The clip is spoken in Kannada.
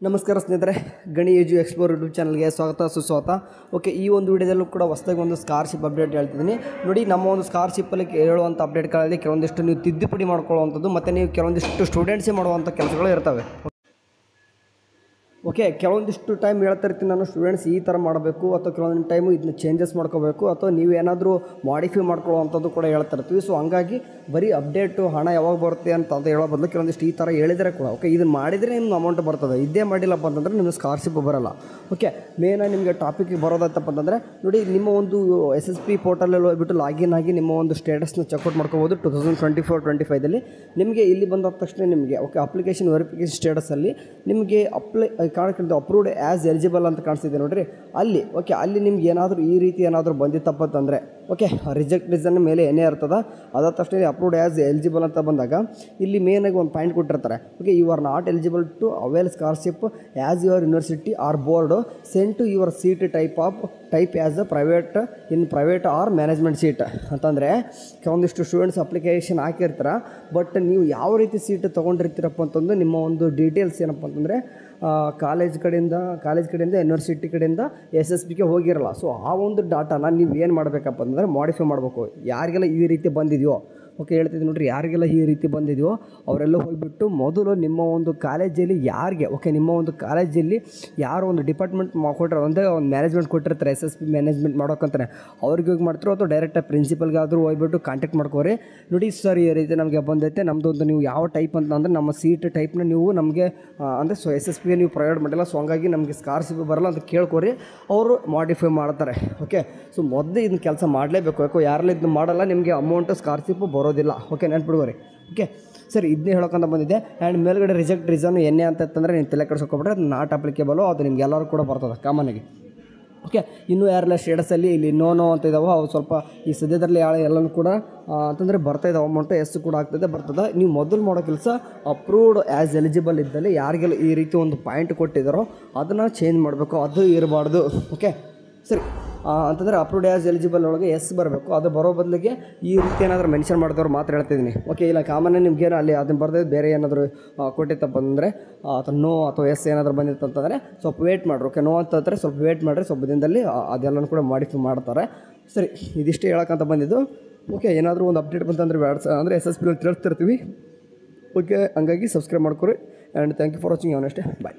ನಮಸ್ಕಾರ ಸ್ನೇಹಿತರೆ, ಗಣಿ ಎಜು ಎಕ್ಸ್ಪ್ಲೋರ್ ಯೂಟ್ಯೂಬ್ ಚಾನಲ್ಗೆ ಸ್ವಾಗತ ಸುಸ್ವಾಗತ. ಓಕೆ, ಈ ಒಂದು ವಿಡಿಯೋದಲ್ಲೂ ಕೂಡ ಹೊಸದಾಗಿ ಒಂದು ಸ್ಕಾಲರ್ಶಿಪ್ ಅಪ್ಡೇಟ್ ಹೇಳ್ತಿದ್ದೀನಿ ನೋಡಿ. ನಮ್ಮ ಒಂದು ಸ್ಕಾಲರ್ಶಿಪ್ಪಲ್ಲಿ ಹೇಳುವಂಥ ಅಪ್ಡೇಟ್ಗಳಲ್ಲಿ ಕೆಲವೊಂದಿಷ್ಟು ನೀವು ತಿದ್ದುಪಡಿ ಮಾಡ್ಕೊಳ್ಳುವಂಥದ್ದು ಮತ್ತು ನೀವು ಕೆಲವೊಂದಿಷ್ಟು ಸ್ಟೂಡೆಂಟ್ಸೇ ಮಾಡುವಂಥ ಕೆಲಸಗಳು ಇರ್ತವೆ. ಓಕೆ, ಕೆಲವೊಂದಿಷ್ಟು ಟೈಮ್ ಹೇಳ್ತಾ ಇರ್ತೀನಿ ನಾನು, ಸ್ಟೂಡೆಂಟ್ಸ್ ಈ ಥರ ಮಾಡಬೇಕು ಅಥವಾ ಕೆಲವೊಂದು ಟೈಮು ಇದನ್ನ ಚೇಂಜಸ್ ಮಾಡ್ಕೋಬೇಕು ಅಥವಾ ನೀವು ಏನಾದರೂ ಮಾಡಿಫೈ ಮಾಡ್ಕೊಳ್ಳೋವಂಥದ್ದು ಕೂಡ ಹೇಳ್ತಾ ಇರ್ತೀವಿ. ಸೊ ಹಂಗಾಗಿ ಬರೀ ಅಪ್ಡೇಟು ಹಣ ಯಾವಾಗ ಬರುತ್ತೆ ಅಂತ ಹೇಳೋ ಬದಲು ಕೆಲವೊಂದಿಷ್ಟು ಈ ಥರ ಹೇಳಿದರೆ ಕೂಡ ಓಕೆ ಇದನ್ನು ಮಾಡಿದರೆ ನಿಮ್ಗೆ ಅಮೌಂಟ್ ಬರ್ತದೆ. ಇದೇ ಮಾಡಿಲ್ಲಪ್ಪ ಅಂತಂದರೆ ನಿಮಗೆ ಸ್ಕಾಲರ್ಶಿಪ್ ಬರೋಲ್ಲ. ಓಕೆ, ಮೇನಾಗಿ ನಿಮಗೆ ಟಾಪಿಕ್ಗೆ ಬರೋದತ್ತಪ್ಪ ಅಂತಂದರೆ ನೋಡಿ, ನಿಮ್ಮ ಒಂದು SSP ಪೋರ್ಟಲಲ್ಲಿ ಹೋಗ್ಬಿಟ್ಟು ಲಾಗಿನ್ ಆಗಿ ನಿಮ್ಮ ಒಂದು ಸ್ಟೇಟಸ್ನ ಚೆಕ್ಔಟ್ ಮಾಡ್ಕೋಬೋದು. 2024-25ದಲ್ಲಿ ನಿಮಗೆ ಇಲ್ಲಿ ಬಂದ ತಕ್ಷಣ ನಿಮಗೆ ಓಕೆ ಅಪ್ಲಿಕೇಶನ್ ವೆರಿಫಿಕೇಷನ್ ಸ್ಟೇಟಸಲ್ಲಿ ನಿಮಗೆ ಕಾಣಿಸ್ತಿದ್ದು ಅಪ್ರೂವ್ಡ್ ಆ್ಯಸ್ ಎಲಿಜಿಬಲ್ ಅಂತ ಕಾಣಿಸ್ತಿದೆ ನೋಡಿರಿ ಅಲ್ಲಿ. ಓಕೆ, ಅಲ್ಲಿ ನಿಮ್ಗೆ ಏನಾದರೂ ಈ ರೀತಿ ಏನಾದರೂ ಬಂದಿತ್ತಪ್ಪ ಅಂತಂದರೆ ಓಕೆ ರಿಜೆಕ್ಟ್ ರೀಸನ್ ಮೇಲೆ ಏನೇ ಇರ್ತದೆ ಅದಾದ ತಕ್ಷಣ ಅಪ್ರೂವ್ಡ್ ಆ್ಯಸ್ ಎಲಿಜಿಬಲ್ ಅಂತ ಬಂದಾಗ ಇಲ್ಲಿ ಮೇನಾಗಿ ಒಂದು ಪಾಯಿಂಟ್ ಕೊಟ್ಟಿರ್ತಾರೆ. Okay, you are not eligible to avail scholarship as your university or board send to your seat type as a private or management seat ಅಂತಂದರೆ ಕೆಲವೊಂದಿಷ್ಟು ಸ್ಟೂಡೆಂಟ್ಸ್ ಅಪ್ಲಿಕೇಶನ್ ಹಾಕಿರ್ತಾರೆ. ಬಟ್ ನೀವು ಯಾವ ರೀತಿ ಸೀಟ್ ತೊಗೊಂಡಿರ್ತೀರಪ್ಪ ಅಂತಂದು ನಿಮ್ಮ ಒಂದು ಡೀಟೇಲ್ಸ್ ಏನಪ್ಪ ಅಂತಂದರೆ ಕಾಲೇಜ್ ಕಡೆಯಿಂದ ಯೂನಿವರ್ಸಿಟಿ ಕಡೆಯಿಂದ SSBಗೆ ಹೋಗಿರಲ್ಲ. ಸೊ ಆ ಒಂದು ಡಾಟಾನ ನೀವು ಏನು ಮಾಡಬೇಕಪ್ಪ ಅಂತಂದರೆ ಮಾಡಿಫೈ ಮಾಡಬೇಕು. ಯಾರಿಗೆಲ್ಲ ಈ ರೀತಿ ಬಂದಿದೆಯೋ ಓಕೆ ಹೇಳ್ತಿದ್ದೀನಿ ನೋಡಿರಿ, ಯಾರಿಗೆಲ್ಲ ಈ ರೀತಿ ಬಂದಿದೆಯೋ ಅವರೆಲ್ಲ ಹೋಗಿಬಿಟ್ಟು ಮೊದಲು ನಿಮ್ಮ ಒಂದು ಕಾಲೇಜಲ್ಲಿ ಯಾರಿಗೆ ಓಕೆ ನಿಮ್ಮ ಒಂದು ಕಾಲೇಜಲ್ಲಿ ಯಾರು ಒಂದು ಡಿಪಾರ್ಟ್ಮೆಂಟ್ ಕೊಟ್ಟಿರೋ ಅಂದರೆ ಒಂದು ಮ್ಯಾನೇಜ್ಮೆಂಟ್ ಕೊಟ್ಟಿರ್ತಾರೆ SSB ಮ್ಯಾನೇಜ್ಮೆಂಟ್ ಮಾಡೋಕ್ಕಂತಾನೆ ಅವ್ರಿಗೆ ಹೋಗಿ ಮಾಡ್ತಿರೋ ಅಥವಾ ಡೈರೆಕ್ಟಾಗಿ ಪ್ರಿನ್ಸಿಪಲ್ಗಾದರೂ ಹೋಗ್ಬಿಟ್ಟು ಕಾಂಟ್ಯಾಕ್ಟ್ ಮಾಡ್ಕೋರಿ. ನೋಡಿ ಸರ್, ಈ ರೀತಿ ನಮಗೆ ಬಂದೈತೆ, ನಮ್ಮದು ಒಂದು ನೀವು ಯಾವ ಟೈಪ್ ಅಂತ ಅಂದರೆ ನಮ್ಮ ಸೀಟ್ ಟೈಪ್ನ ನೀವು ನಮಗೆ ಅಂದರೆ ಸೊ SSBಗೆ ನೀವು ಪ್ರೊವೈಡ್ ಮಾಡಿಲ್ಲ, ಸೊ ಹಂಗಾಗಿ ನಮಗೆ ಸ್ಕಾಲರ್ಶಿಪ್ ಬರಲ್ಲ ಅಂತ ಕೇಳ್ಕೊರಿ, ಅವರು ಮಾಡಿಫೈ ಮಾಡ್ತಾರೆ. ಓಕೆ, ಸೊ ಮೊದಲು ಇದನ್ನ ಕೆಲಸ ಮಾಡಲೇಬೇಕು. ಯಾಕೋ ಯಾರೆಲ್ಲ ಇದನ್ನ ಮಾಡಲ್ಲ ನಿಮಗೆ ಅಮೌಂಟು ಸ್ಕಾಲರ್ಶಿಪ್ ಬರೋದಿಲ್ಲ. ಓಕೆ, ನೆನ್ಪಿಡ್ಕೋರಿ. ಓಕೆ ಸರಿ, ಇದನ್ನೇ ಹೇಳೋಕ್ಕಂತ ಬಂದಿದೆ. ಆ್ಯಂಡ್ ಮೇಲ್ಗಡೆ ರಿಜೆಕ್ಟ್ ರೀಸನ್ ಏನೇ ಅಂತಂದರೆ ನೀವು ತಲೆ ಕೆಡಿಸ್ಕೊಬಿಟ್ರೆ ಅದು ನಾಟ್ ಅಪ್ಲಿಕೇಬಲು, ಅದು ನಿಮ್ಗೆ ಎಲ್ಲರೂ ಕೂಡ ಬರ್ತದೆ ಕಾಮನ್ನಾಗಿ. ಓಕೆ, ಇನ್ನೂ ಯಾರೆಲ್ಲ ಸ್ಟೇಟಸಲ್ಲಿ ಇಲ್ಲಿ ನೋ ಅಂತ ಇದ್ದಾವೆ ಅವು ಸ್ವಲ್ಪ ಈ ಸದ್ಯದಲ್ಲಿ ಎಲ್ಲನೂ ಕೂಡ ಅಂತಂದರೆ ಬರ್ತಾಯಿದ್ದಾವೆ ಅಮೌಂಟು ಕೂಡ ಬರ್ತದೆ. ನೀವು ಮೊದಲು ಮಾಡೋ ಕೆಲಸ ಅಪ್ರೂವ್ಡ್ ಆ್ಯಸ್ ಎಲಿಜಿಬಲ್ ಇದ್ದಲ್ಲಿ ಯಾರಿಗೆಲ್ಲ ಈ ರೀತಿ ಒಂದು ಪಾಯಿಂಟ್ ಕೊಟ್ಟಿದ್ದಾರೋ ಅದನ್ನು ಚೇಂಜ್ ಮಾಡಬೇಕು, ಅದು ಇರಬಾರ್ದು. ಓಕೆ ಸರಿ, ಅಂತಂದರೆ ಅಪ್ರೂವ್ಡ್ ಆ್ಯಸ್ ಎಲಿಜಿಬಲ್ ಒಳಗೆ ಬರಬೇಕು. ಅದು ಬರೋ ಬದಲಿಗೆ ಈ ರೀತಿ ಏನಾದರೂ ಮೆನ್ಷನ್ ಮಾಡಿದವ್ರು ಮಾತ್ರ ಹೇಳ್ತಿದ್ದೀನಿ. ಓಕೆ, ಇಲ್ಲ ಕಾಮನ್ನ ನಿಮ್ಗೇನು ಅಲ್ಲಿ ಅದನ್ನು ಬರ್ದೇ ಬೇರೆ ಏನಾದರೂ ಕೊಟ್ಟಿತ್ತಪ್ಪ ಅಂದರೆ ಅಥವಾ ನೋ ಅಥವಾ ಏನಾದರೂ ಬಂದಿತ್ತು ಅಂತಂದರೆ ಸ್ವಲ್ಪ ವೇಟ್ ಮಾಡಿರಿ. ಓಕೆ, ನೋ ಅಂತಂದರೆ ಸ್ವಲ್ಪ ವೇಟ್ ಮಾಡಿರಿ, ಸ್ವಲ್ಪ ದಿನದಲ್ಲಿ ಅದೆಲ್ಲನೂ ಕೂಡ ಮಾಡಿಫೈ ಮಾಡ್ತಾರೆ. ಸರಿ, ಇದಿಷ್ಟೇ ಹೇಳೋಕ್ಕಂತ ಬಂದಿದ್ದು. ಓಕೆ, ಏನಾದರೂ ಒಂದು ಅಪ್ಡೇಟ್ ಬಂತಂದರೆ ಅಂದರೆ SSB ತಿಳಿಸ್ತಿರ್ತೀವಿ. ಓಕೆ, ಹಂಗಾಗಿ ಸಬ್ಸ್ಕ್ರೈಬ್ ಮಾಡ್ಕೊರಿ. And thank you for watching. ಅವನಷ್ಟೇ, ಬಾಯ್.